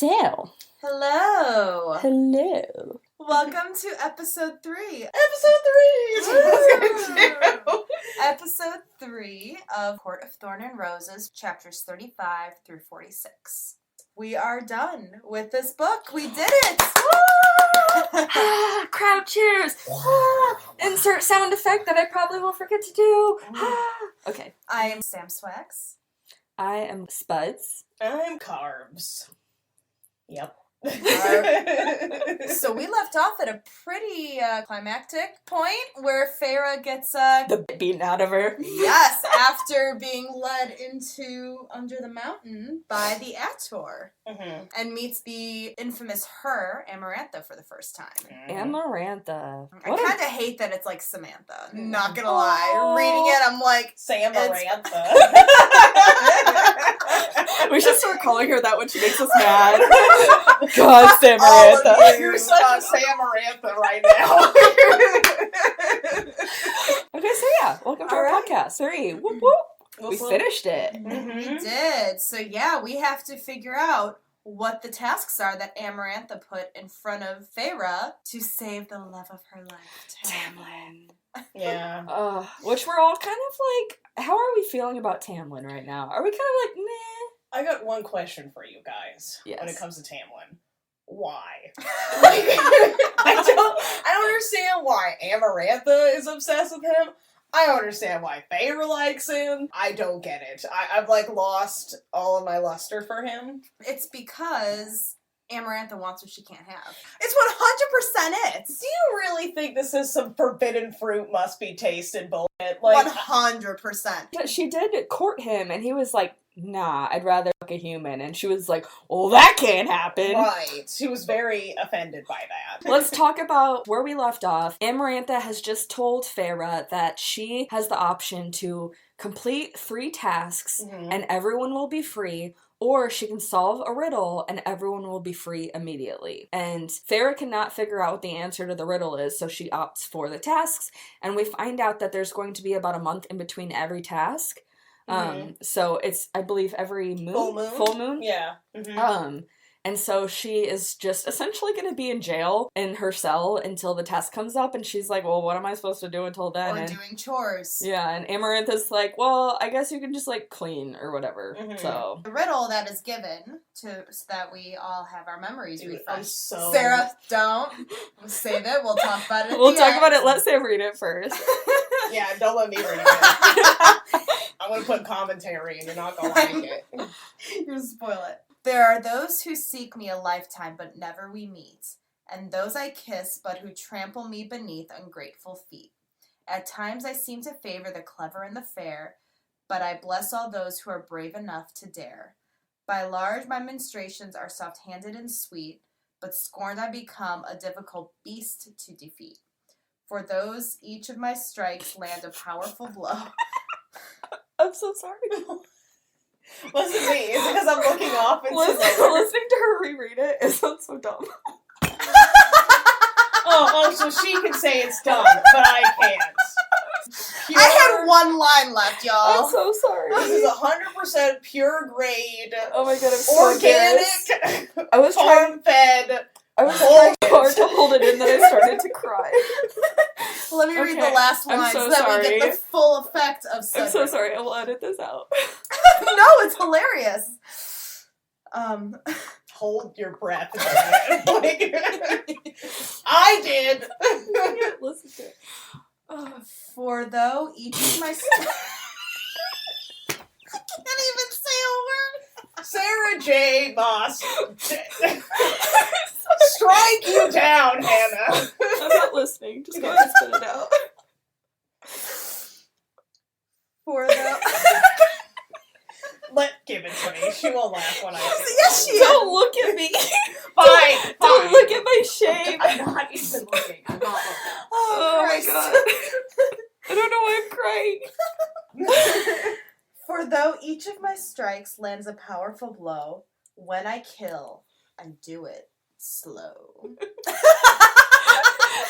So. Hello. Hello. Welcome to episode 3. Episode 3 is what I was gonna do. Episode 3 of Court of Thorns and Roses, chapters 35 through 46. We are done with this book. We did it! Crowd cheers! Insert sound effect that I probably will forget to do. Okay. I am Sam Swags. I am Spuds. I'm Carbs. Yep. So we left off at a pretty climactic point where Feyre gets The beaten out of her. yes, after being led into Under the Mountain by the ACOTAR, and meets the infamous her, Amarantha, for the first time. Amarantha. I kind of hate that it's like Samantha, not gonna lie. Reading it, I'm like, Samarantha. We should start calling her that when she makes us mad. God, Samarantha. You're such a Samarantha right now. Okay, so yeah, welcome to our podcast. 3. Whoop whoop. We finished it. we did. So yeah, we have to figure out what the tasks are that Amarantha put in front of Feyre to save the love of her life, Tamlin. Yeah. Which we're all kind of like, how are we feeling about Tamlin right now? Are we kind of like, meh? I got one question for you guys when Yes. it comes to Tamlin. Why? I don't understand why Amarantha is obsessed with him. I don't understand why Feyre likes him. I don't get it. I've like lost all of my luster for him. It's because Amarantha wants what she can't have. It's 100% it. Do you really think this is some forbidden fruit must be tasted bullshit? Like 100%. But she did court him, and he was like, nah, I'd rather fuck a human. And she was like, well, that can't happen. right. She was very offended by that. Let's talk about where we left off. Amarantha has just told Feyre that she has the option to complete 3 tasks and everyone will be free, or she can solve a riddle and everyone will be free immediately. And Feyre cannot figure out what the answer to the riddle is, so she opts for the tasks, and we find out that there's going to be about a month in between every task. So it's, I believe, every moon? Full moon? Yeah. And so she is just essentially going to be in jail in her cell until the test comes up, and she's like, well, what am I supposed to do until then? Or doing chores. Yeah, and Amarantha's like, well, I guess you can just, like, clean or whatever, so. The riddle that is given so that we all have our memories Dude, refreshed. I'm so... Sarah, don't. Save it. We'll talk about it at We'll the talk end. about it. Let Sam read it first. Yeah, don't let me read it. I'm gonna put commentary and you're not gonna like it. You'll spoil it. There are those who seek me a lifetime, but never we meet, and those I kiss, but who trample me beneath ungrateful feet. At times I seem to favor the clever and the fair, but I bless all those who are brave enough to dare. By large my ministrations are soft-handed and sweet, but scorned I become a difficult beast to defeat. For those each of my strikes land a powerful blow. I'm so sorry. Wasn't me. Is it because I'm looking off and Listening to her reread it, it sounds so dumb. Oh, so she can say it's done, but I can't. I had one line left, y'all. I'm so sorry. This is 100% pure grade, Oh my god, I'm so embarrassed. organic, I was trying farm-fed. hard to hold it in that I started to cry. Let me read the Okay, last I'm line so so that we sorry. get the full effect of I'm Cedric. so sorry, I will edit this out. No, it's hilarious. Hold your breath. Like, I did. Listen to it. For though each of my... I can't even say a word. Sarah J. Moss. Strike you down, Hannah. I'm not listening. Just go ahead and spit it out. For though... Give it to me. She won't laugh when I say it. Yes, she is. Don't look at me. Fine. Don't look at my shame. I'm not even looking. I'm not looking. Oh my Christ. god. I don't know why I'm crying. For though each of my strikes lands a powerful blow, when I kill, I do it slow.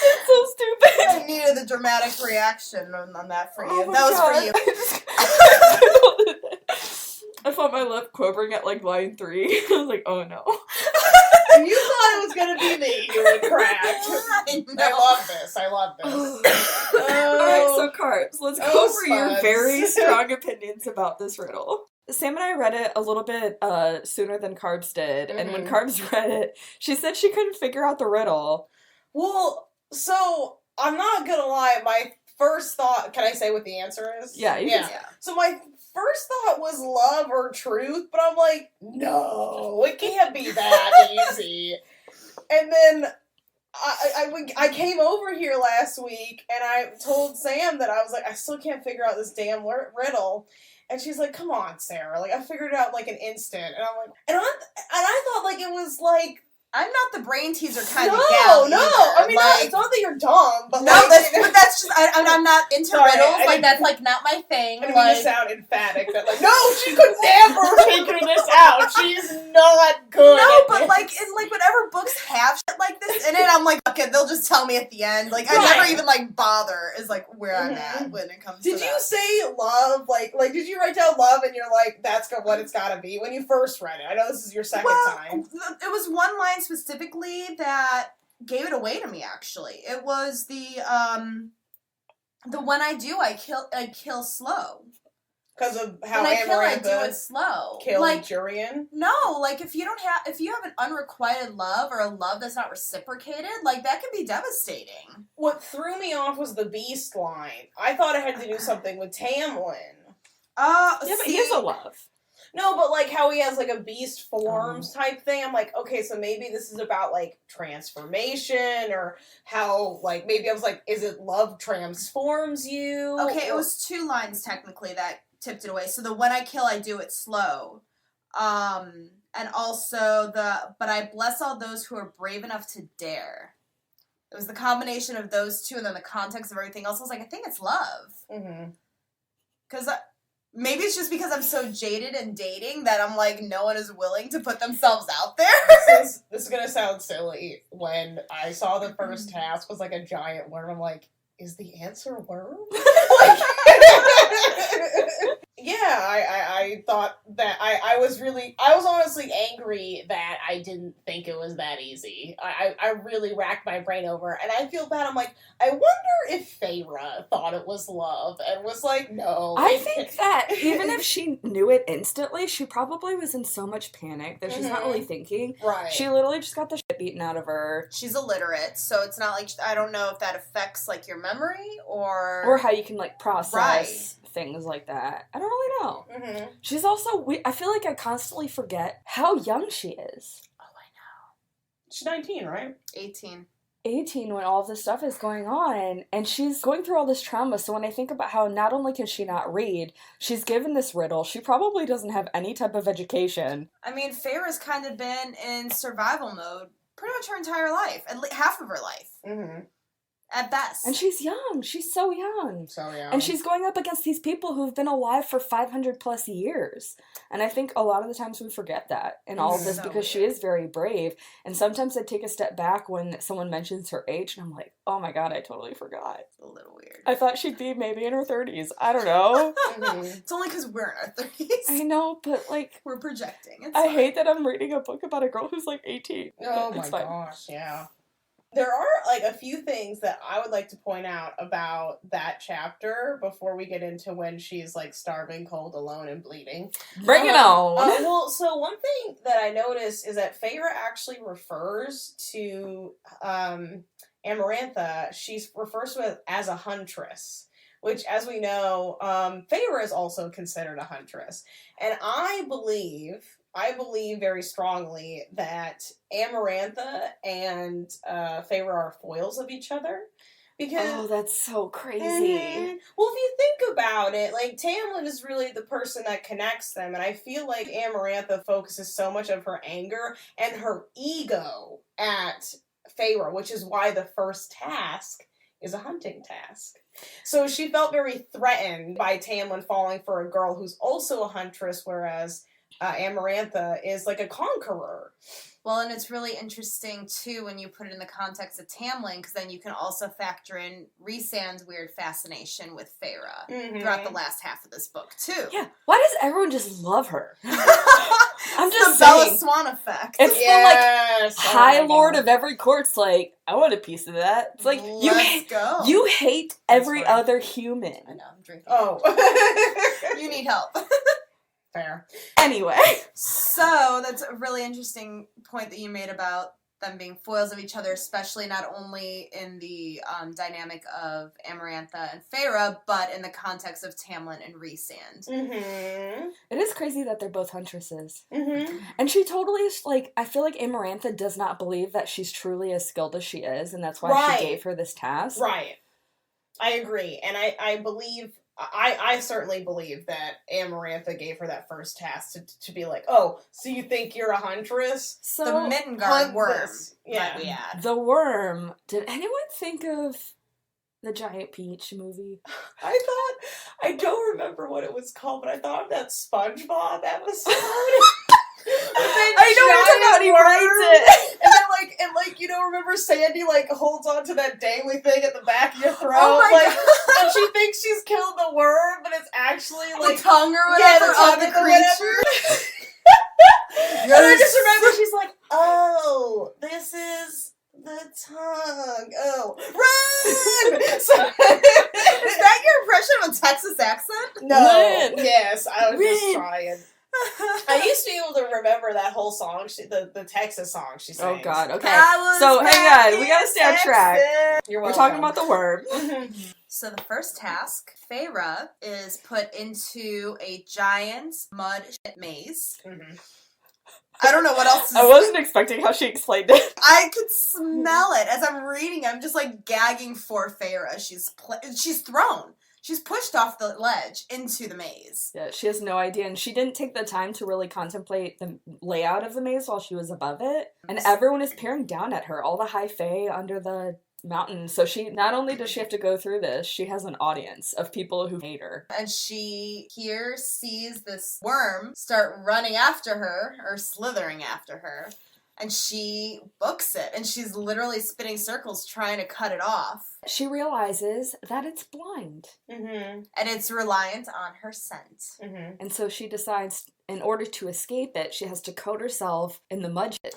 It's so stupid. I needed the dramatic reaction on that for you. Oh my That was God. for you. I felt my lip quivering at like line 3. I was like, oh no. When you thought it was gonna be me, you were correct. I love this. Alright, so Carbs, let's go over your Spuds. very strong opinions about this riddle. Sam and I read it a little bit sooner than Carbs did, and when Carbs read it, she said she couldn't figure out the riddle. Well, so, I'm not gonna lie, my first thought, can I say what the answer is? Yeah, you can say. So my first thought was love or truth, but I'm like, no, it can't be that easy. And then I came over here last week, and I told Sam that I was like, I still can't figure out this damn riddle. And she's like, come on, Sarah. Like, I figured it out in, like, an instant. And I'm like, and I thought, like, it was, like... I'm not the brain teaser kind of No. gal either. I mean, like, it's not that you're dumb, but, no, like... that's just, I'm not into Sorry, riddles. Like, that's, like, not my thing. I didn't like, mean to sound emphatic, but, like, no, she could never figure this out. She's not good No, at but, this. like, in, like, whenever books have shit like this in it, I'm like, okay, they'll just tell me at the end. Like, I Right. never even, like, bother, is, like, where I'm at when it comes to Did that. you say love? Like, did you write down love and you're like, that's what it's gotta be when you first read it? I know this is your second time. It was one line specifically that gave it away to me, actually. It was the when I do, I kill slow. Because of how When I kill, I do Amarantha it slow. killed like, Jurian? no, like, if you have an unrequited love or a love that's not reciprocated, like, that can be devastating. What threw me off was the beast line. I thought it had to do something with Tamlin. Yeah, but he has a love. No, but, like, how he has, like, a beast forms type thing. I'm like, okay, so maybe this is about, like, transformation, or how, like, maybe I was like, is it love transforms you? Okay, it was two lines, technically, that tipped it away. So the when I kill, I do it slow. And also but I bless all those who are brave enough to dare. It was the combination of those two, and then the context of everything else. I was like, I think it's love. Mm-hmm. Because maybe it's just because I'm so jaded in dating that I'm like, no one is willing to put themselves out there. This is gonna sound silly. When I saw the first task was like a giant worm, I'm like, is the answer worm? Yeah, I thought that I was honestly angry that I didn't think it was that easy. I really racked my brain over, and I feel bad. I'm like, I wonder if Feyre thought it was love and was like, no. I think that even if she knew it instantly, she probably was in so much panic that she's not really thinking. Right. She literally just got the shit beaten out of her. She's illiterate, so it's not like, I don't know if that affects, like, your memory Or how you can, like, process things like that. I don't really know. Mm-hmm. She's also, I feel like I constantly forget how young she is. Oh, I know. She's 19, right? 18. 18 when all of this stuff is going on, and she's going through all this trauma. So when I think about how not only can she not read, she's given this riddle, she probably doesn't have any type of education. I mean, Feyre's kind of been in survival mode pretty much her entire life, at least half of her life. Mm-hmm. At best. And she's young. She's so young. So young. And she's going up against these people who've been alive for 500 plus years. And I think a lot of the times we forget that in all of this, So because she weird. is very brave. And sometimes I take a step back when someone mentions her age, and I'm like, oh my god, I totally forgot. It's a little weird. I thought she'd be maybe in her 30s. I don't know. Mm-hmm. It's only because we're in our 30s. I know, but like, We're projecting. It's I fine. hate that I'm reading a book about a girl who's like 18. Oh But my it's fine. gosh, yeah. There are, like, a few things that I would like to point out about that chapter before we get into when she's, like, starving, cold, alone, and bleeding. Bring it on. Well, so one thing that I noticed is that Feyre actually refers to Amarantha, she refers to it as a huntress, which, as we know, Feyre is also considered a huntress. And I believe very strongly that Amarantha and Feyre are foils of each other. Because, Oh, that's so crazy. Well, if you think about it, like, Tamlin is really the person that connects them, and I feel like Amarantha focuses so much of her anger and her ego at Feyre, which is why the first task is a hunting task. So she felt very threatened by Tamlin falling for a girl who's also a huntress, whereas Amarantha is like a conqueror. Well, and it's really interesting, too, when you put it in the context of Tamlin, because then you can also factor in Rhysand's weird fascination with Feyre throughout the last half of this book, too. Yeah. Why does everyone just love her? I'm just the Bella saying. Swan effect. It's the, High Lord of every court's like, I want a piece of that. It's like, you hate every other human. I know, I'm drinking. Oh. You need help. Fair. Anyway. So, that's a really interesting point that you made about them being foils of each other, especially not only in the dynamic of Amarantha and Feyre, but in the context of Tamlin and Rhysand. Mm-hmm. It is crazy that they're both huntresses. Mm-hmm. And she totally is, like, I feel like Amarantha does not believe that she's truly as skilled as she is, and that's why she gave her this task. Right. I agree. And I believe... I certainly believe that Amarantha gave her that first task to be like, oh, so you think you're a huntress? So the Mittengard Wyrm. Yeah. The Wyrm. Did anyone think of the Giant Peach movie? I don't remember what it was called, but I thought of that SpongeBob episode. I know what you're talking about. He writes it. And you know, remember Sandy, holds on to that dangly thing at the back of your throat? Oh my God. And she thinks she's killed the worm, but it's actually, the tongue or whatever of the creature. And I just remember she's like, oh, this is the tongue. Oh, run! Is that your impression of a Texas accent? No. Run. Yes, I was just trying. I used to be able to remember that whole song, the Texas song she sings. Oh, God, okay. So, hang on, we gotta stay on track. We're talking about the Wyrm. So the first task, Feyre is put into a giant mud maze. Mm-hmm. I don't know what else I wasn't expecting how she explained it. I could smell it. As I'm reading, I'm just, gagging for Feyre. She's thrown. She's pushed off the ledge into the maze. Yeah, she has no idea, and she didn't take the time to really contemplate the layout of the maze while she was above it. And everyone is peering down at her, all the high fae under the mountain. So she, not only does she have to go through this, she has an audience of people who hate her. And she here sees this worm start running after her, or slithering after her. And she books it, and she's literally spinning circles trying to cut it off. She realizes that it's blind. Mm-hmm. And it's reliant on her scent. Mm-hmm. And so she decides, in order to escape it, she has to coat herself in the mud shit.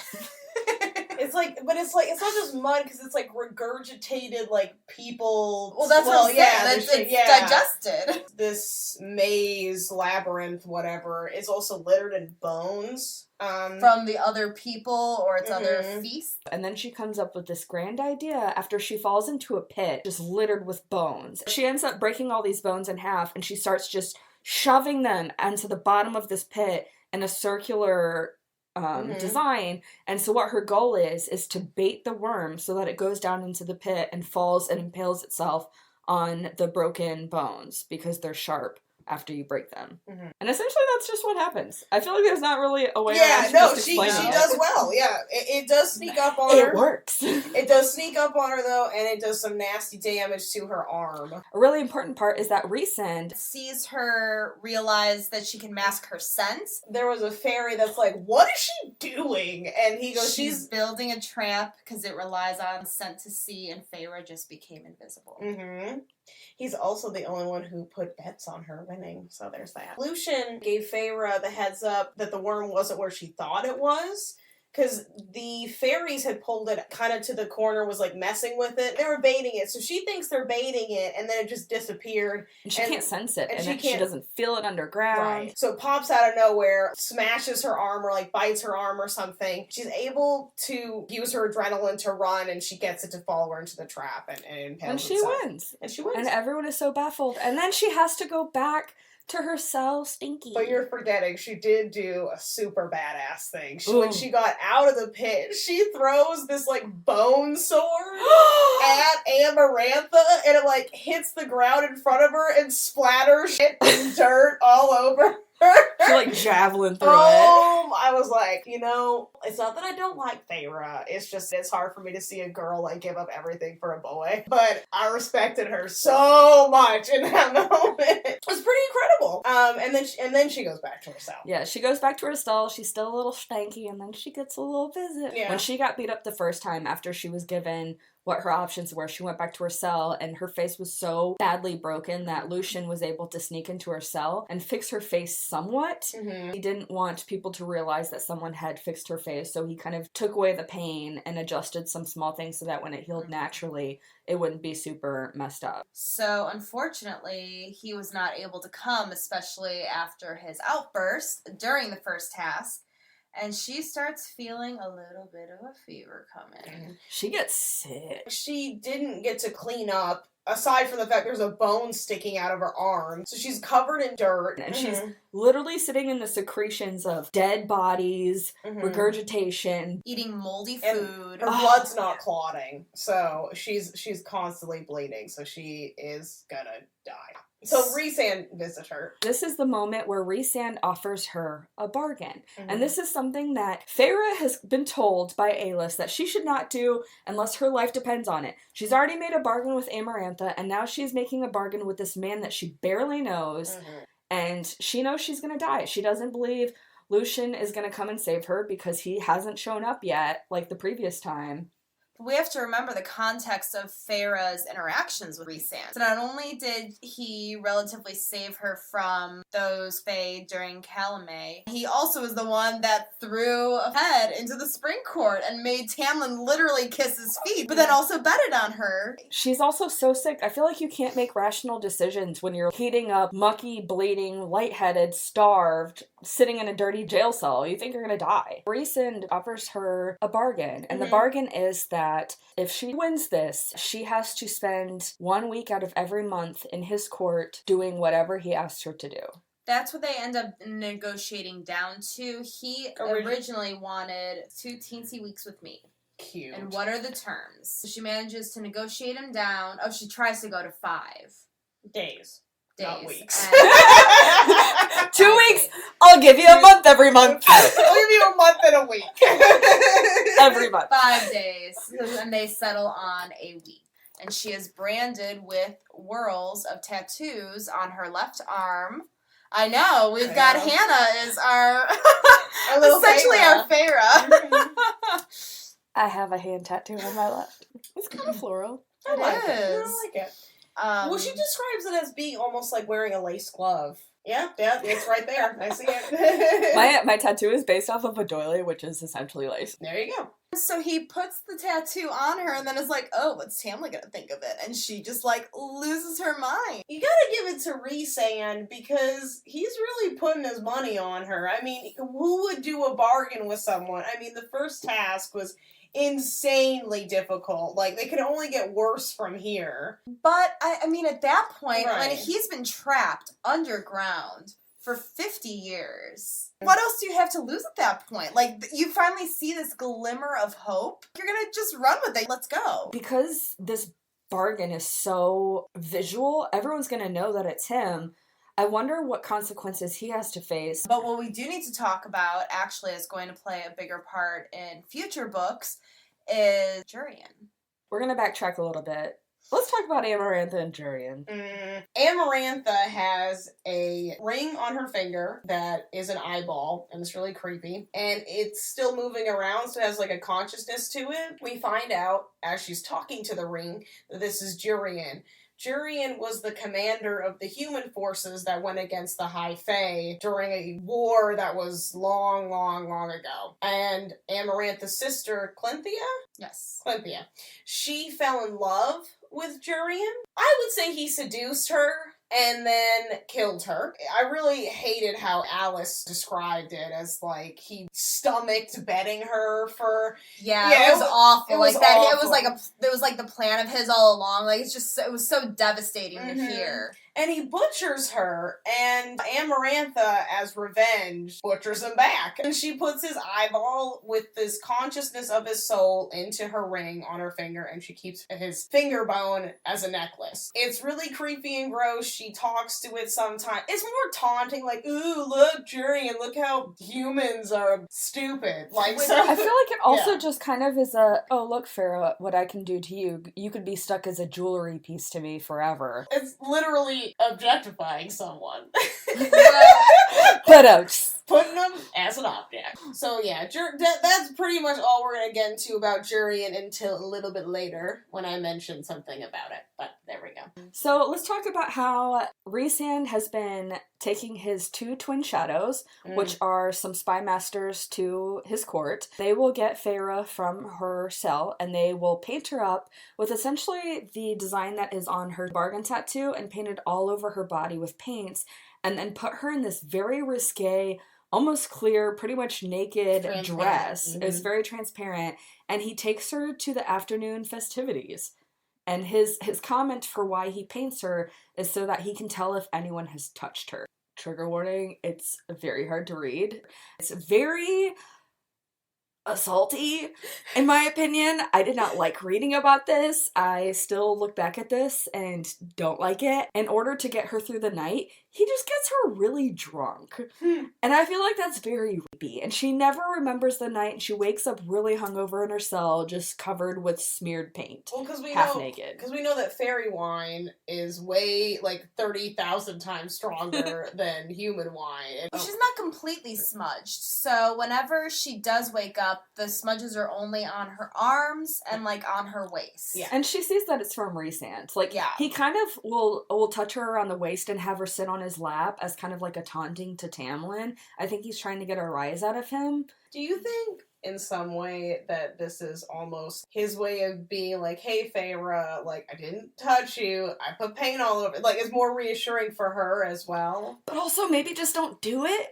It's not just mud, because it's regurgitated, people. Well, that's what I'm saying. It's digested. This maze, labyrinth, whatever, is also littered in bones. From the other people or its other feasts. And then she comes up with this grand idea after she falls into a pit just littered with bones. She ends up breaking all these bones in half, and she starts just shoving them onto the bottom of this pit in a circular design. And so what her goal is to bait the worm so that it goes down into the pit and falls and impales itself on the broken bones because they're sharp after you break them. Mm-hmm. And essentially that's just what happens. I feel like there's not really a way around she does well. Yeah, it does sneak up on her. It works. It does sneak up on her, though, and it does some nasty damage to her arm. A really important part is that Rhysand sees her realize that she can mask her scent. There was a fairy that's like, what is she doing? And he goes, she's building a trap because it relies on scent to see, and Feyre just became invisible. Mm-hmm. He's also the only one who put bets on her winning, so there's that. Lucian gave Feyre the heads up that the worm wasn't where she thought it was, because the fairies had pulled it kind of to the corner, was messing with it. They were baiting it, so she thinks they're baiting it, and then it just disappeared. And she can't sense it, and she doesn't feel it underground. Right. So it pops out of nowhere, smashes her arm, or bites her arm or something. She's able to use her adrenaline to run, and she gets it to follow her into the trap, and impales itself. Wins. And she wins. And everyone is so baffled. And then she has to go back to her cell, Stinky. But you're forgetting, she did do a super badass thing. When she got out of the pit, she throws this, bone sword at Amarantha, and it, hits the ground in front of her and splatters shit and dirt all over. She like javelin through it. I was like, it's not that I don't like Feyre. It's just it's hard for me to see a girl like give up everything for a boy. But I respected her so much in that moment. It was pretty incredible. And then she goes back to her cell. Yeah, she goes back to her cell. She's still a little stanky, and then she gets a little visit. Yeah. When she got beat up the first time after she was given what her options were, she went back to her cell, and her face was so badly broken that Lucien was able to sneak into her cell and fix her face somewhat. Mm-hmm. He didn't want people to realize that someone had fixed her face, so he kind of took away the pain and adjusted some small things so that when it healed naturally, it wouldn't be super messed up. So, unfortunately, he was not able to come, especially after his outburst during the first task. And she starts feeling a little bit of a fever coming. She gets sick. She didn't get to clean up, aside from the fact there's a bone sticking out of her arm. So she's covered in dirt. And she's literally sitting in the secretions of dead bodies, regurgitation. Eating moldy food. Her blood's not clotting. So she's constantly bleeding. So she is gonna die. So Rhysand visits her. This is the moment where Rhysand offers her a bargain. And this is something that Feyre has been told by Alis that she should not do unless her life depends on it. She's already made a bargain with Amarantha, and now she's making a bargain with this man that she barely knows. And she knows she's going to die. She doesn't believe Lucien is going to come and save her because he hasn't shown up yet like the previous time. We have to remember the context of Feyre's interactions with Rhysand. So not only did he relatively save her from those Fae during Calumet, he also was the one that threw a head into the spring court and made Tamlin literally kiss his feet, but then also betted on her. She's also so sick. I feel like you can't make rational decisions when you're heating up, mucky, bleeding, lightheaded, starved, sitting in a dirty jail cell. You think you're gonna die. Rhysand offers her a bargain, and the bargain is that if she wins this, she has to spend 1 week out of every month in his court doing whatever he asks her to do. That's what they end up negotiating down to. He originally wanted 2 teensy weeks with me. Cute. And what are the terms? She manages to negotiate him down. Oh, she tries to go to 5 days. Not weeks. 2 weeks? I'll give you a month every month. I'll give you a month and a week. Every month. 5 days. And they settle on a week. And she is branded with whorls of tattoos on her left arm. I know. We've got Hannah is our essentially our Feyre. I have a hand tattoo on my left. It's kind of floral. It is. I like it. Well, she describes it as being almost like wearing a lace glove. Yeah, it's right there. I see it. My tattoo is based off of a doily, which is essentially lace. There you go. So he puts the tattoo on her and then is like, oh, what's Tamlin gonna think of it? And she just, loses her mind. You gotta give it to Rhysand because he's really putting his money on her. I mean, who would do a bargain with someone? I mean, the first task was insanely difficult. They could only get worse from here. But, I mean, at that point, Right. when he's been trapped underground for 50 years, what else do you have to lose at that point? You finally see this glimmer of hope. You're gonna just run with it. Let's go. Because this bargain is so visual, everyone's gonna know that it's him. I wonder what consequences he has to face. But what we do need to talk about, actually, is going to play a bigger part in future books, is Jurian. We're gonna backtrack a little bit. Let's talk about Amarantha and Jurian. Amarantha has a ring on her finger that is an eyeball, and it's really creepy. And it's still moving around, so it has a consciousness to it. We find out, as she's talking to the ring, that this is Jurian. Jurian was the commander of the human forces that went against the High Fae during a war that was long, long, long ago. And Amarantha's sister, Clynthia? Yes. Clynthia. She fell in love with Jurian. I would say he seduced her and then killed her. I really hated how Alice described it as he stomached betting her for. Yeah, it was awful. It was that. awful. It was the plan of his all along. It was so devastating to hear. and he butchers her, and Amarantha, as revenge, butchers him back. And she puts his eyeball with this consciousness of his soul into her ring on her finger, and she keeps his finger bone as a necklace. It's really creepy and gross. She talks to it sometimes. It's more taunting, like, ooh, look, Jurian, look how humans are stupid. Like, so, I feel like it also just kind of is a, oh, look, Farrah, what I can do to you. You could be stuck as a jewelry piece to me forever. It's literally objectifying someone. But putting them as an object. So yeah, that's pretty much all we're gonna get into about Jurian until a little bit later when I mention something about it. But there we go. So let's talk about how Rhysand has been taking his two twin shadows, which are some spy masters to his court. They will get Feyre from her cell and they will paint her up with essentially the design that is on her bargain tattoo and paint it all over her body with paints, and then put her in this very risque, almost clear, pretty much naked dress. It's very transparent. And he takes her to the afternoon festivities. And his comment for why he paints her is so that he can tell if anyone has touched her. Trigger warning, it's very hard to read. It's very assaulty, in my opinion. I did not like reading about this. I still look back at this and don't like it. In order to get her through the night, he just gets her really drunk. And I feel like that's very creepy. And she never remembers the night, and she wakes up really hungover in her cell, just covered with smeared paint. Well, because we half know, naked. Because we know that fairy wine is way, 30,000 times stronger than human wine. Well, she's not completely smudged, so whenever she does wake up, the smudges are only on her arms and, on her waist. Yeah. And she sees that it's from Rhysand. He kind of will touch her around the waist and have her sit on his lap as kind of like a taunting to Tamlin. I think he's trying to get a rise out of him. Do you think in some way that this is almost his way of being like, hey, Feyre, I didn't touch you, I put paint all over it. It's more reassuring for her as well. But also maybe just don't do it?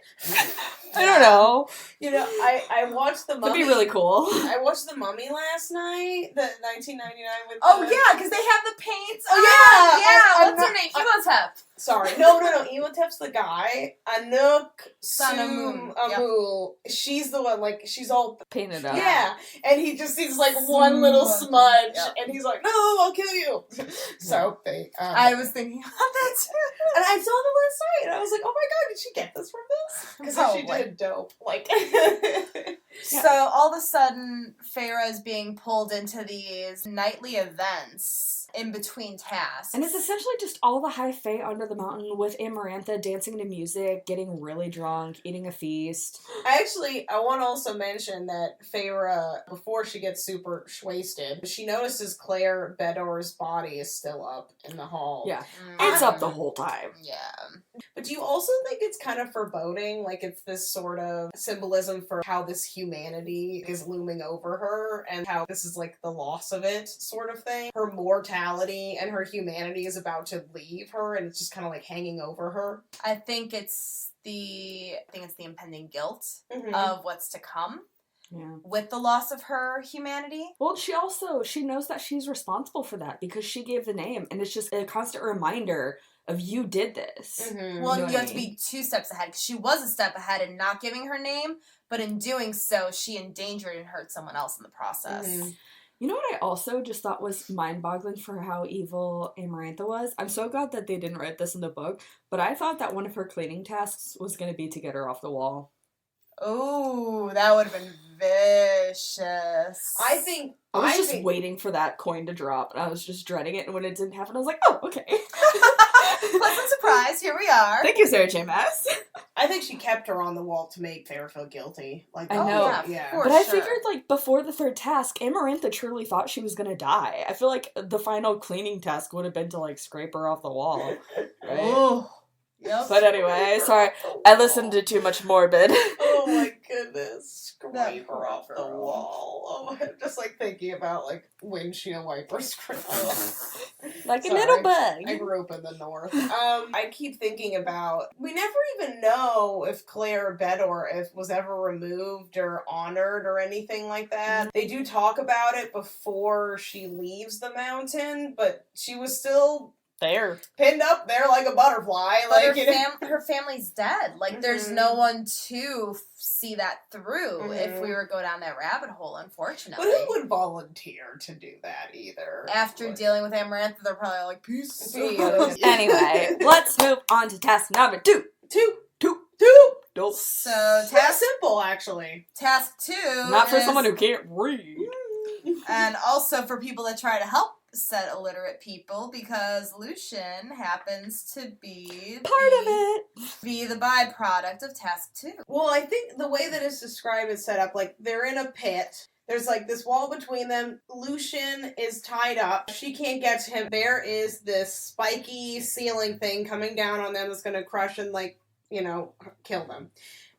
I don't know. I watched The Mummy. That'd be really cool. I watched The Mummy last night, the 1999 with because they have the paints. Yeah. What's her name? Imhotep. Sorry. No. Imhotep's the guy. Anuk Sun Amul. She's the one, she's all painted up. Yeah. And he just sees, one little smudge, and he's like, no, I'll kill you. So, I was thinking about that too. And I saw the last night, and I was like, oh my god, did she get this from this? Because if she did, dope. So, all of a sudden, Feyre is being pulled into these nightly events in between tasks. And it's essentially just all the high fae under the mountain with Amarantha dancing to music, getting really drunk, eating a feast. I want to also mention that Feyre, before she gets super wasted, she notices Claire Bedor's body is still up in the hall. Yeah. It's up the whole time. Yeah. But do you also think it's kind of foreboding? It's this sort of symbolism for how this humanity is looming over her and how this is the loss of it sort of thing? Her mortality and her humanity is about to leave her, and it's just kind of hanging over her. I think it's the impending guilt of what's to come. Yeah. With the loss of her humanity. Well, she knows that she's responsible for that because she gave the name, and it's just a constant reminder of you did this. Well, you have to be 2 steps ahead, because she was a step ahead in not giving her name, but in doing so, she endangered and hurt someone else in the process. You know what I also just thought was mind-boggling for how evil Amarantha was? I'm so glad that they didn't write this in the book, but I thought that one of her cleaning tasks was going to be to get her off the wall. Oh, that would have been vicious. I was just waiting for that coin to drop, and I was just dreading it, and when it didn't happen, I was like, oh, okay. Pleasant surprise, here we are. Thank you, Sarah J. Maas. I think she kept her on the wall to make Feyre feel guilty. I know. Yeah. But I figured, before the 3rd task, Amarantha truly thought she was gonna die. I feel like the final cleaning task would have been to, scrape her off the wall. Right? Oh. Yep. But anyway, sorry. I listened to too much Morbid. Oh my goodness. Scrape her off the wall. Oh, I'm just thinking about windshield wiper scrape. Like a little bug. I grew up in the north. I keep thinking about, we never even know if Claire Bedor was ever removed or honored or anything like that. They do talk about it before she leaves the mountain, but she was still Fair. Pinned up there like a butterfly. But Like, her family's dead. Like, there's no one to see that through if we were to go down that rabbit hole, unfortunately. But who would volunteer to do that either? After dealing with Amarantha, they're probably like, peace. Anyway, let's move on to task number 2. Dope. So, That's simple, actually. task 2 Not for is- someone who can't read. And also for people that try to help said illiterate people, because Lucian happens to be Part of it. be the byproduct of task 2. Well, I think the way that it's described is set up, like, they're in a pit. There's, like, this wall between them. Lucian is tied up. She can't get to him. There is this spiky ceiling thing coming down on them that's going to crush and, like, kill them.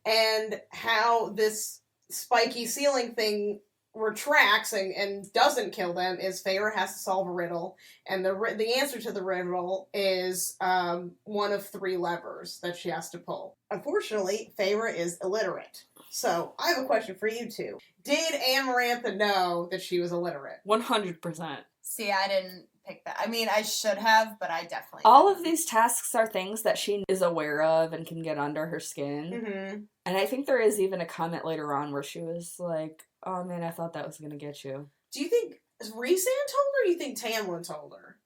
And how this spiky ceiling thing retracts and doesn't kill them is Feyre has to solve a riddle, and the answer to the riddle is one of 3 levers that she has to pull. Unfortunately, Feyre is illiterate. So, I have a question for you two. Did Amarantha know that she was illiterate? 100%. See, I didn't pick that. I mean, I should have, but I definitely All didn't. of these tasks are things that she is aware of and can get under her skin. Mm-hmm. And I think there is even a comment later on where she was like, oh man, I thought that was going to get you. Do you think Rhysand told her, or do you think Tamlin told her?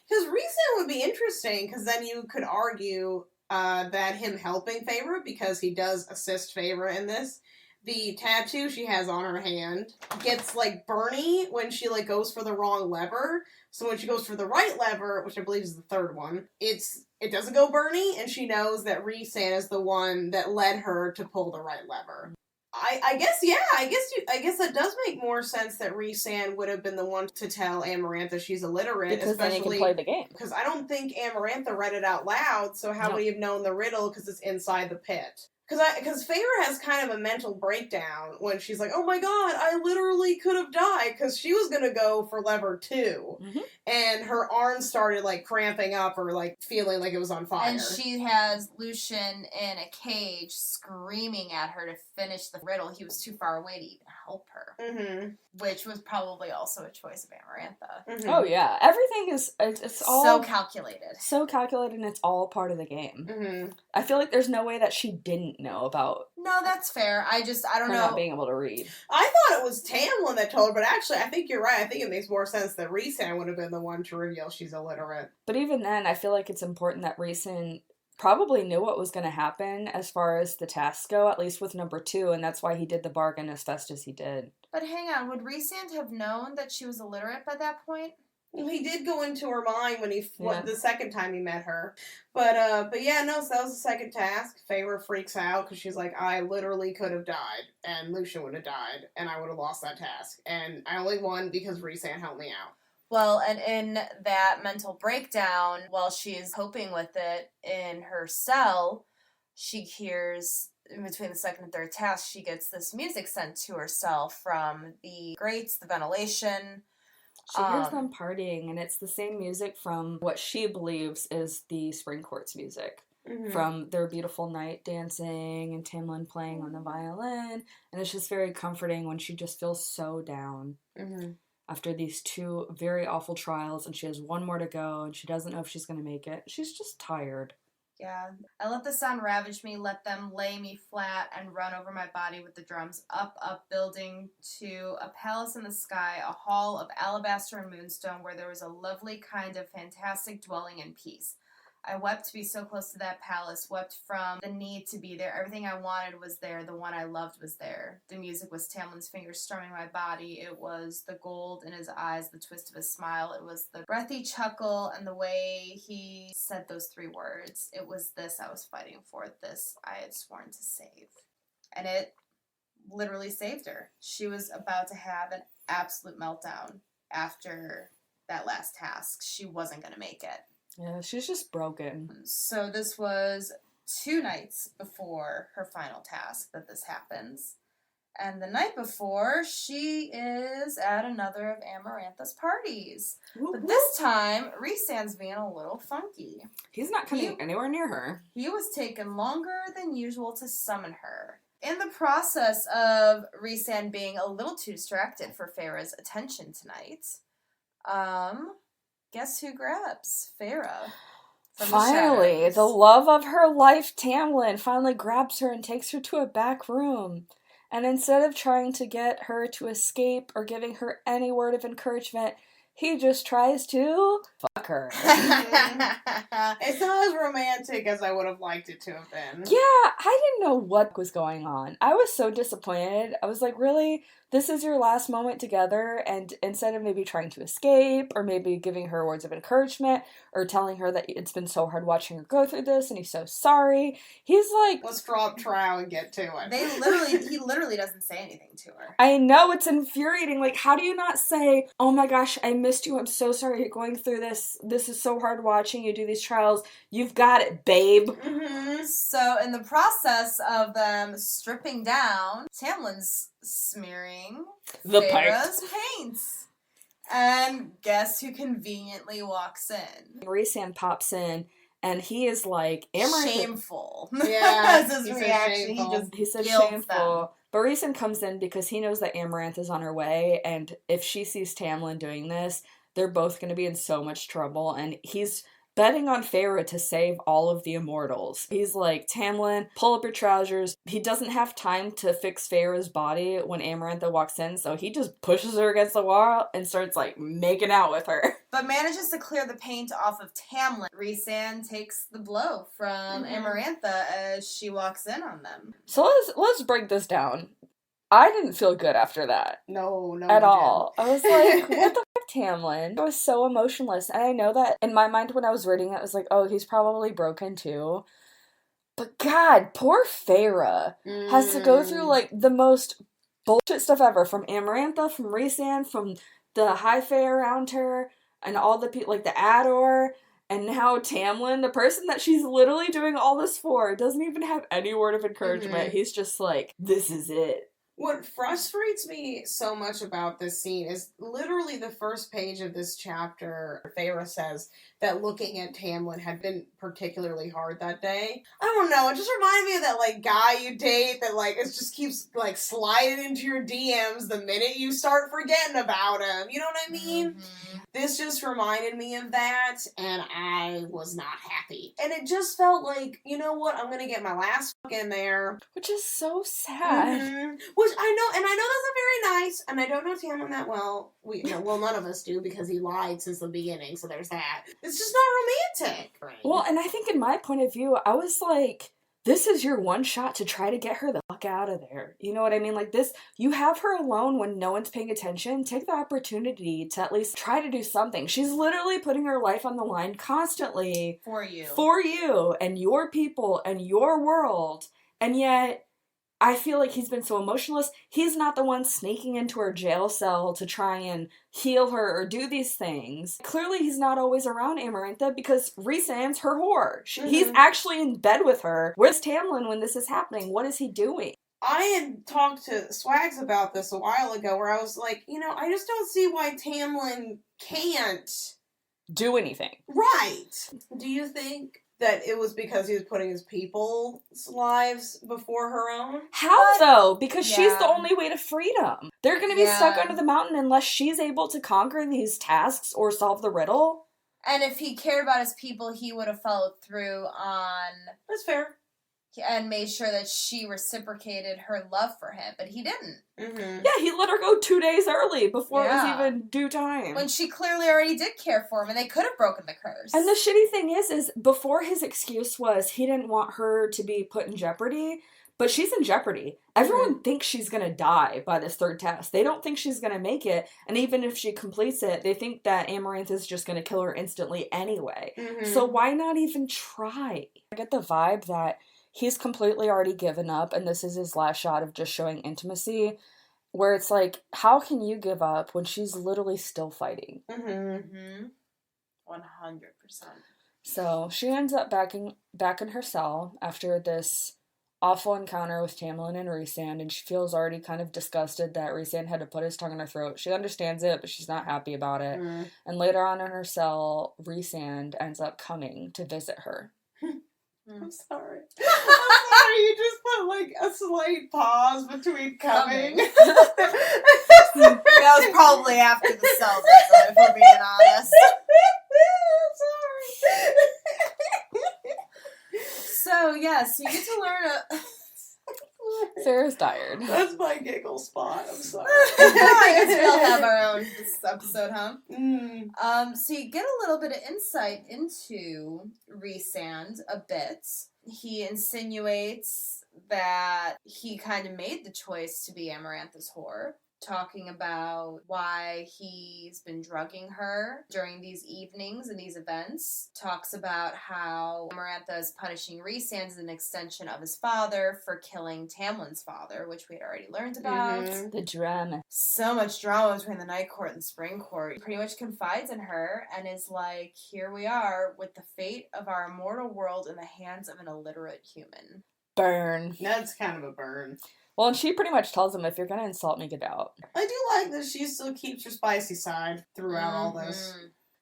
Because Rhysand would be interesting, because then you could argue that him helping Feyre, because he does assist Feyre in this, the tattoo she has on her hand gets, like, burny when she, like, goes for the wrong lever. So when she goes for the right lever, which I believe is the 3rd one, it doesn't go burny, and she knows that Rhysand is the one that led her to pull the right lever. I guess that does make more sense that Rhysand would have been the one to tell Amarantha she's illiterate, Because then you can play the game. because I don't think Amarantha read it out loud, so how would he have known the riddle, because it's inside the pit? Because Feyre has kind of a mental breakdown when she's like, oh my god, I literally could have died, because she was going to go for lever 2, and her arm started, like, cramping up or, like, feeling like it was on fire. And she has Lucian in a cage screaming at her to finish the riddle. He was too far away to even help her. Mm-hmm. Which was probably also a choice of Amarantha. Mm-hmm. Oh yeah, everything is, it's all So calculated. So calculated, and it's all part of the game. Mm-hmm. I feel like there's no way that she didn't know about No, that's fair. I don't her know. not being able to read. I thought it was Tamlin that told her, but actually, I think you're right. I think it makes more sense that Rhysand would have been the one to reveal she's illiterate. But even then, I feel like it's important that Rhysand probably knew what was going to happen as far as the tasks go, at least with number 2, and that's why he did the bargain as fast as he did. But hang on, would Rhysand have known that she was illiterate by that point? Well, he did go into her mind when Yeah. the second time he met her. But yeah, no, so that was the second task. Feyre freaks out because she's like, I literally could have died, and Lucian would have died, and I would have lost that task. And I only won because Rhysand helped me out. Well, and in that mental breakdown, while she's coping with it in her cell, she hears, in between the second and third task, she gets this music sent to her cell from the grates, the ventilation. She hears them partying, and it's the same music from what she believes is the Spring Court's music. Mm-hmm. From their beautiful night dancing and Tamlin playing on the violin. And it's just very comforting when she just feels so down. Mm-hmm. After these 2 very awful trials, and she has 1 more to go, and she doesn't know if she's going to make it. She's just tired. Yeah. I let the sun ravage me, let them lay me flat and run over my body with the drums, up, building to a palace in the sky, a hall of alabaster and moonstone where there was a lovely kind of fantastic dwelling and peace. I wept to be so close to that palace, wept from the need to be there. Everything I wanted was there. The one I loved was there. The music was Tamlin's fingers strumming my body. It was the gold in his eyes, the twist of his smile. It was the breathy chuckle and the way he said those 3 words. It was this I was fighting for, this I had sworn to save. And it literally saved her. She was about to have an absolute meltdown after that last task. She wasn't going to make it. Yeah, she's just broken. So this was 2 nights before her final task that this happens. And the night before, she is at another of Amarantha's parties. But this time, Rhysand's being a little funky. He's not coming anywhere near her. He was taking longer than usual to summon her. In the process of Rhysand being a little too distracted for Feyre's attention tonight, Guess who grabs Farah? Finally, the love of her life, Tamlin, finally grabs her and takes her to a back room. And instead of trying to get her to escape or giving her any word of encouragement, he just tries to fuck her. It's not as romantic as I would have liked it to have been. Yeah, I didn't know what was going on. I was so disappointed. I was like, really? This is your last moment together? And instead of maybe trying to escape or maybe giving her words of encouragement or telling her that it's been so hard watching her go through this and he's so sorry, he's like... Let's drop trial and get to it. He literally doesn't say anything to her. I know, it's infuriating. Like, how do you not say, oh my gosh, I missed you, I'm so sorry you're going through this. This is so hard watching you do these trials. You've got it, babe. Mm-hmm. So, in the process of them stripping down, Tamlin's smearing the Farah's paints. And guess who conveniently walks in? Rhysand pops in, and he is like, shameful. Yeah, That's his reaction. He said shameful. Them. But Rhysand comes in because he knows that Amaranth is on her way, and if she sees Tamlin doing this, they're both going to be in so much trouble, and he's betting on Farah to save all of the immortals. He's like, Tamlin, pull up your trousers. He doesn't have time to fix Farah's body when Amarantha walks in, so he just pushes her against the wall and starts, like, making out with her. But manages to clear the paint off of Tamlin. Rhysand takes the blow from Amarantha as she walks in on them. So let's break this down. I didn't feel good after that. No. At all. I was like, what the fuck, Tamlin? I was so emotionless. And I know that in my mind when I was reading it, I was like, oh, he's probably broken too. But God, poor Farah has to go through, like, the most bullshit stuff ever. From Amarantha, from Rhysand, from the High Fae around her, and all the people, like the Ador, and now Tamlin, the person that she's literally doing all this for, doesn't even have any word of encouragement. He's just like, this is it. What frustrates me so much about this scene is literally the first page of this chapter. Farah says that looking at Tamlin had been particularly hard that day. I don't know, it just reminded me of that, like, guy you date that, like, it just keeps, like, sliding into your DMs the minute you start forgetting about him. You know what I mean? This just reminded me of that, and I was not happy. And it just felt like, you know what, I'm gonna get my last fuck in there. Which is so sad. Which I know, and I know that's not very nice, and I don't know Tamlin that well. None of us do, because he lied since the beginning, so there's that. It's just not romantic. Well, and I think in my point of view, I was like, this is your one shot to try to get her the fuck out of there. You know what I mean? Like this, you have her alone when no one's paying attention. Take the opportunity to at least try to do something. She's literally putting her life on the line constantly. For you. For you and your people and your world. And yet, I feel like he's been so emotionless. He's not the one sneaking into her jail cell to try and heal her or do these things. Clearly, he's not always around Amarantha because Rhysand's her whore. He's actually in bed with her. Where's Tamlin when this is happening? What is he doing? I had talked to Swags about this a while ago where I was like, I just don't see why Tamlin can't do anything. Right. Do you think that it was because he was putting his people's lives before her own? How, though? Because she's the only way to freedom. They're going to be stuck under the mountain unless she's able to conquer these tasks or solve the riddle. And if he cared about his people, he would have followed through on... That's fair. And made sure that she reciprocated her love for him, but he didn't. Yeah, he let her go 2 days early before it was even due time. When she clearly already did care for him, and they could have broken the curse. And the shitty thing is before his excuse was he didn't want her to be put in jeopardy, but she's in jeopardy. Everyone thinks she's gonna die by this third test. They don't think she's gonna make it, and even if she completes it, they think that Amaranth is just gonna kill her instantly anyway. So why not even try? I get the vibe that he's completely already given up, and this is his last shot of just showing intimacy, where it's like, how can you give up when she's literally still fighting? 100%. So she ends up back in her cell after this awful encounter with Tamlin and Rhysand, and she feels already kind of disgusted that Rhysand had to put his tongue in her throat. She understands it, but she's not happy about it. And later on in her cell, Rhysand ends up coming to visit her. I'm sorry. You just put, like, a slight pause between coming. That was probably after the cell visit, if we're being honest. So, yes, you get to learn Sarah's tired. That's my giggle spot. I'm sorry. I guess we all have our own this episode, huh? So you get a little bit of insight into Rhysand a bit. He insinuates that he kind of made the choice to be Amarantha's whore, talking about why he's been drugging her during these evenings and these events. Talks about how Amarantha is punishing Rhysand as an extension of his father for killing Tamlin's father, which we had already learned about. The drama. So much drama between the Night Court and the Spring Court. He pretty much confides in her and is like, here we are with the fate of our immortal world in the hands of an illiterate human. Burn. That's kind of a burn. Well, and she pretty much tells him, if you're gonna insult me, get out. I do like that she still keeps her spicy side throughout all this.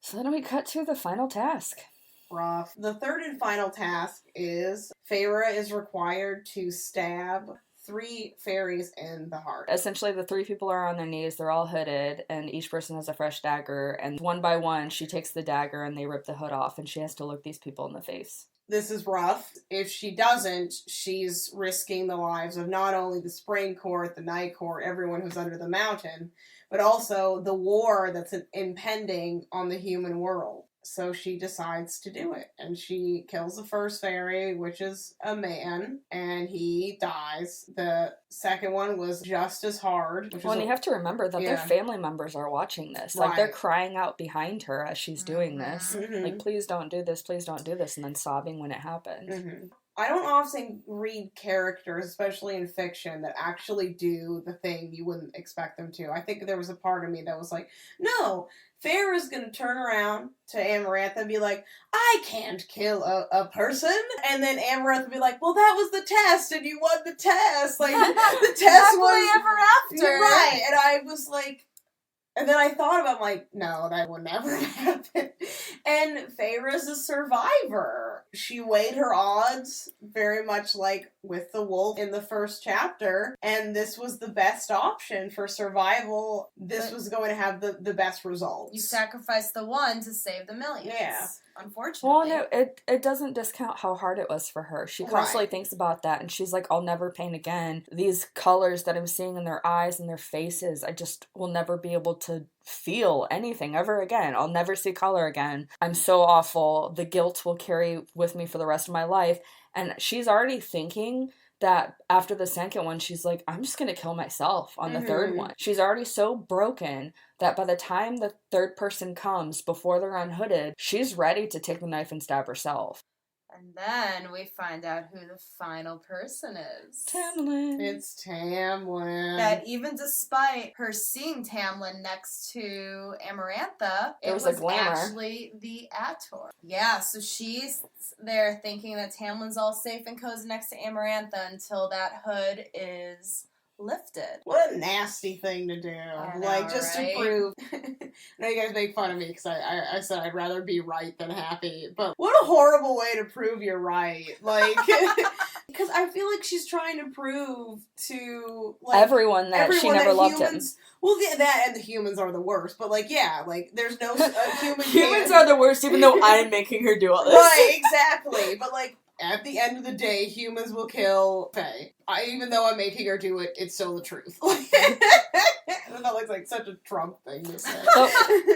So then we cut to the final task. Rough. The third and final task is Feyre is required to stab 3 fairies in the heart. Essentially, the 3 people are on their knees, they're all hooded, and each person has a fresh dagger, and one by one, she takes the dagger and they rip the hood off, and she has to look these people in the face. This is rough. If she doesn't, she's risking the lives of not only the Spring Court, the Night Court, everyone who's under the mountain, but also the war that's impending on the human world. So she decides to do it. And she kills the first fairy, which is a man, and he dies. The second one was just as hard. Well, and you have to remember that their family members are watching this. Like, they're crying out behind her as she's doing this. Like, please don't do this, please don't do this, and then sobbing when it happens. I don't often read characters, especially in fiction, that actually do the thing you wouldn't expect them to. I think there was a part of me that was like, no, Feyre's gonna turn around to Amarantha and be like, I can't kill a person. And then Amarantha would be like, well, that was the test, and you won the test. Like, the test was... ever after. Right, and I was like... And then I thought about, like, no, that would never happen. And Feyre's a survivor. She weighed her odds very much like with the wolf in the first chapter. And this was the best option for survival. This was going to have the best results. You sacrificed the one to save the millions. Yeah. Unfortunately. Well, no, it doesn't discount how hard it was for her. She constantly thinks about that, and she's like, I'll never paint again. These colors that I'm seeing in their eyes and their faces, I just will never be able to feel anything ever again. I'll never see color again. I'm so awful. The guilt will carry with me for the rest of my life. And she's already thinking that after the second one, she's like, I'm just going to kill myself on the third one. She's already so broken that by the time the third person comes, before they're unhooded, she's ready to take the knife and stab herself. And then we find out who the final person is. Tamlin. It's Tamlin. That even despite her seeing Tamlin next to Amarantha, it was actually the ACOTAR. Yeah, so she's there thinking that Tamlin's all safe and cozy next to Amarantha until that hood is lifted. What a nasty thing to do. Just to prove... I know you guys make fun of me because I said I'd rather be right than happy, but what a horrible way to prove you're right. Like, because I feel like she's trying to prove to, like, everyone that she never loved him. Well, that and the humans are the worst, but, like, yeah, like, there's no human... Humans are the worst, even though I'm making her do all this. Right, exactly. But, like, at the end of the day, humans will kill Faye. Even though I'm making her do it, it's still the truth. That looks like such a Trump thing to say. So,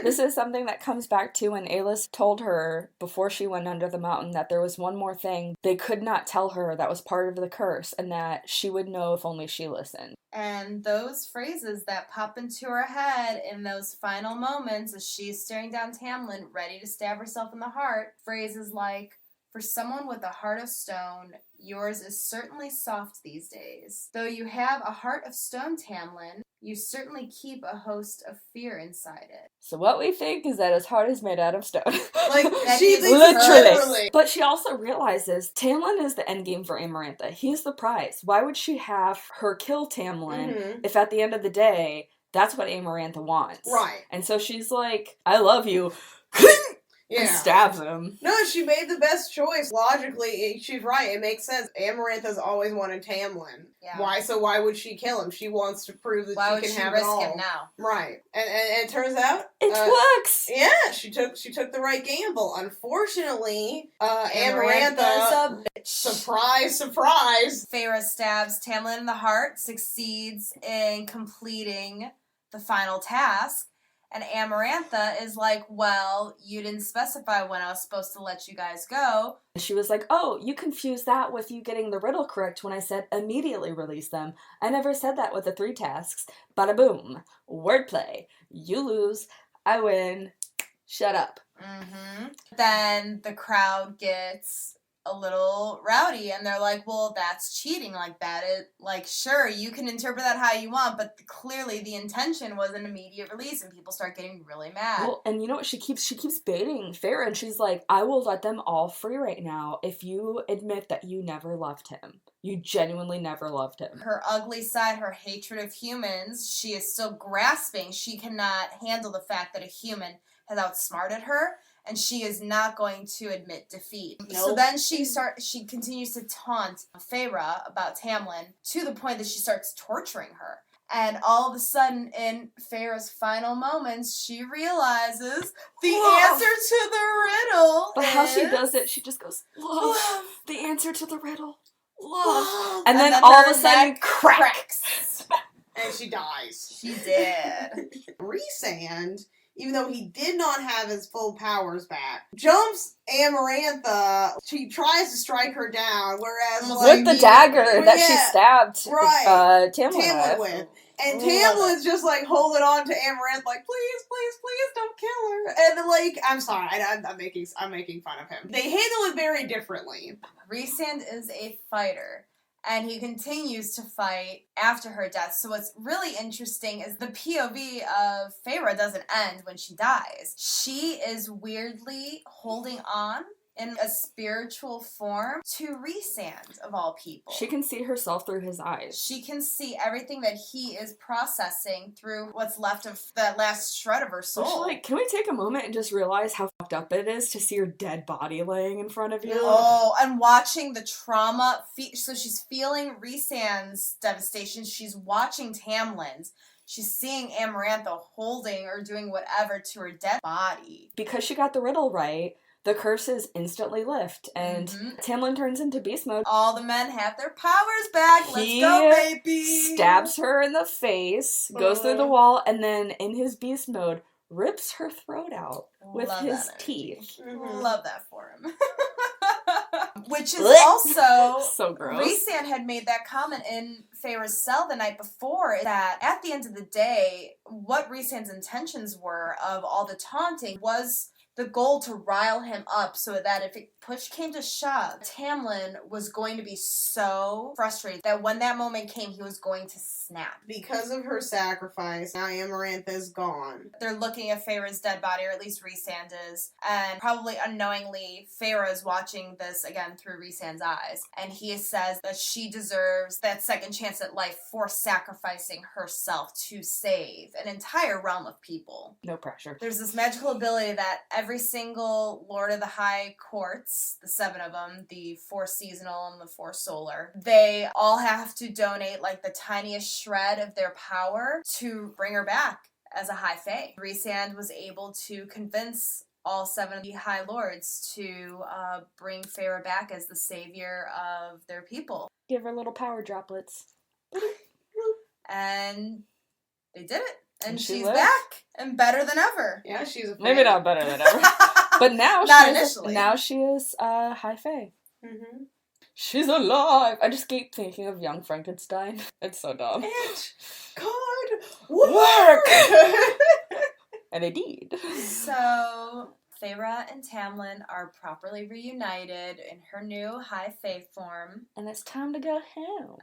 this is something that comes back to when Alis told her before she went under the mountain that there was one more thing they could not tell her that was part of the curse, and that she would know if only she listened. And those phrases that pop into her head in those final moments as she's staring down Tamlin, ready to stab herself in the heart, phrases like, for someone with a heart of stone, yours is certainly soft these days. Though you have a heart of stone, Tamlin, you certainly keep a host of fear inside it. So what we think is that his heart is made out of stone. Like, she literally. But she also realizes Tamlin is the endgame for Amarantha. He's the prize. Why would she have her kill Tamlin if at the end of the day, that's what Amarantha wants? Right. And so she's like, I love you. And stabs him. No, she made the best choice. Logically, she's right. It makes sense. Amarantha's always wanted Tamlin. Yeah. Why would she kill him? She wants to prove that she can have it all. Why would she risk him now? Right. And it turns out it works. Yeah, she took the right gamble. Unfortunately, Amarantha's Amarantha a bitch. which... Surprise, surprise! Feyre stabs Tamlin in the heart, succeeds in completing the final task, and Amarantha is like, well, you didn't specify when I was supposed to let you guys go. And she was like, oh, you confused that with you getting the riddle correct when I said immediately release them. I never said that with the 3 tasks. Bada boom. Wordplay. You lose. I win. Shut up. Then the crowd gets a little rowdy, and they're like, well, that's cheating. Like, that is, like, sure, you can interpret that how you want, but clearly the intention was an immediate release, and people start getting really mad. Well, and you know what? She keeps baiting Feyre, and she's like, I will let them all free right now if you admit that you never loved him. You genuinely never loved him. Her ugly side, her hatred of humans, she is still grasping. She cannot handle the fact that a human has outsmarted her, and she is not going to admit defeat. Nope. So then she continues to taunt Feyre about Tamlin to the point that she starts torturing her. And all of a sudden, in Feyre's final moments, she realizes the answer to the riddle. But how she does it, she just goes, love. The answer to the riddle. Love. And then all of a sudden, cracks. And she dies. She did. Rhysand, even though he did not have his full powers back, jumps Amarantha. She tries to strike her down, whereas with the dagger that she stabbed Tamlin with. And Tamlin's just like holding on to Amarantha, like, please, please, please don't kill her. And like, I'm sorry, I'm making fun of him. They handle it very differently. Rhysand is a fighter, and he continues to fight after her death. So what's really interesting is the POV of Feyre doesn't end when she dies. She is weirdly holding on in a spiritual form to Rhysand, of all people. She can see herself through his eyes. She can see everything that he is processing through what's left of that last shred of her soul. Which, like, can we take a moment and just realize how fucked up it is to see your dead body laying in front of you? Oh, and watching the trauma. So she's feeling Rhysand's devastation. She's watching Tamlin's. She's seeing Amarantha holding or doing whatever to her dead body. Because she got the riddle right, the curses instantly lift, and Tamlin turns into beast mode. All the men have their powers back. Let's go, baby! Stabs her in the face, goes through the wall, and then in his beast mode, rips her throat out with his teeth. Love that for him. Which is also... so gross. Rhysand had made that comment in Feyre's cell the night before, that at the end of the day, what Rhysand's intentions were of all the taunting was the goal to rile him up so that if push came to shove, Tamlin was going to be so frustrated that when that moment came, he was going to snap. Because of her sacrifice, now Amarantha's gone. They're looking at Feyre's dead body, or at least Rhysand is, and probably unknowingly, Feyre is watching this again through Rhysand's eyes, and he says that she deserves that second chance at life for sacrificing herself to save an entire realm of people. No pressure. There's this magical ability that every single Lord of the High Courts, the 7 of them, the 4 seasonal and the 4 solar, they all have to donate like the tiniest shred of their power to bring her back as a High Fae. Rhysand was able to convince all 7 of the High Lords to bring Feyre back as the savior of their people. Give her little power droplets. And they did it. And she's lived. back and better than ever. Yeah, she's a maybe not better than ever, but now she is High Fae. Mm-hmm. She's alive. I just keep thinking of Young Frankenstein. It's so dumb. It could work. And it did. So Feyre and Tamlin are properly reunited in her new High Fae form. And it's time to go home.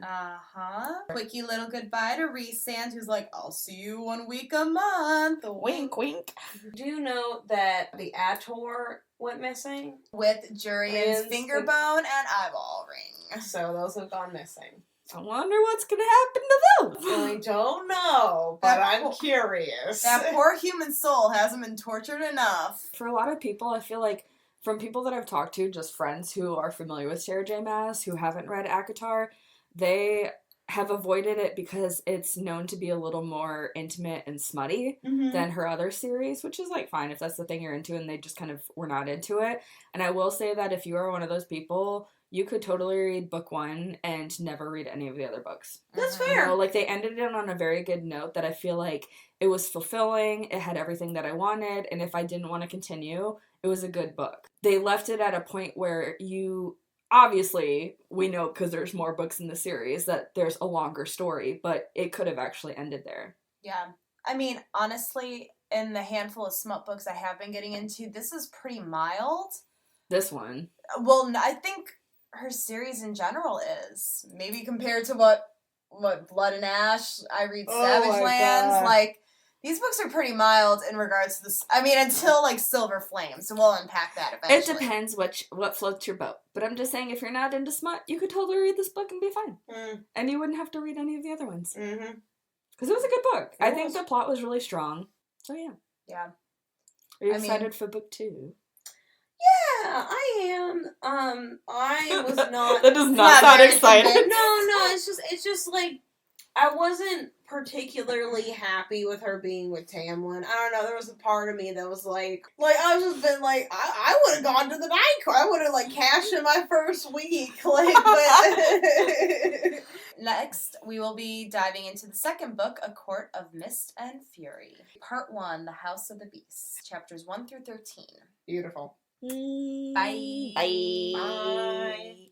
Quickie little goodbye to Rhysand, who's like, I'll see you 1 week a month. Wink, wink. Do you know that the ACOTAR went missing? With Jurian's finger bone and eyeball ring. So those have gone missing. I wonder what's gonna happen to them. I don't know, but I'm curious. That poor human soul hasn't been tortured enough. For a lot of people, I feel like, from people that I've talked to, just friends who are familiar with Sarah J. Maas, who haven't read ACOTAR, they have avoided it because it's known to be a little more intimate and smutty than her other series, which is, like, fine if that's the thing you're into and they just kind of were not into it. And I will say that if you are one of those people, you could totally read book 1 and never read any of the other books. That's Mhm. fair. You know, like, they ended it on a very good note that I feel like it was fulfilling, it had everything that I wanted, and if I didn't want to continue, it was a good book. They left it at a point where obviously, we know, because there's more books in the series, that there's a longer story, but it could have actually ended there. Yeah. I mean, honestly, in the handful of smut books I have been getting into, this is pretty mild. This one. Well, I think her series in general is. Maybe compared to what Blood and Ash, I read Oh Savage my Lands, God. like, these books are pretty mild in regards to this. I mean, until, like, Silver Flames, so we'll unpack that eventually. It depends what floats your boat. But I'm just saying, if you're not into smut, you could totally read this book and be fine. Mm. And you wouldn't have to read any of the other ones. Mm-hmm. Because it was a good book. It I think was. the plot was really strong. So yeah. Yeah. Are you I mean- excited for book 2? Yeah, I am. I was not. That does not Not sound very excited. convinced. No, it's just like I wasn't particularly happy with her being with Tamlin. I don't know, there was a part of me that was like I was just been like, I would have gone to the night court. I would have like cashed in my first week. Like, but Next, we will be diving into the second book, A Court of Mist and Fury. Part 1, The House of the Beast, chapters 1 through 13. Beautiful. Bye. Bye.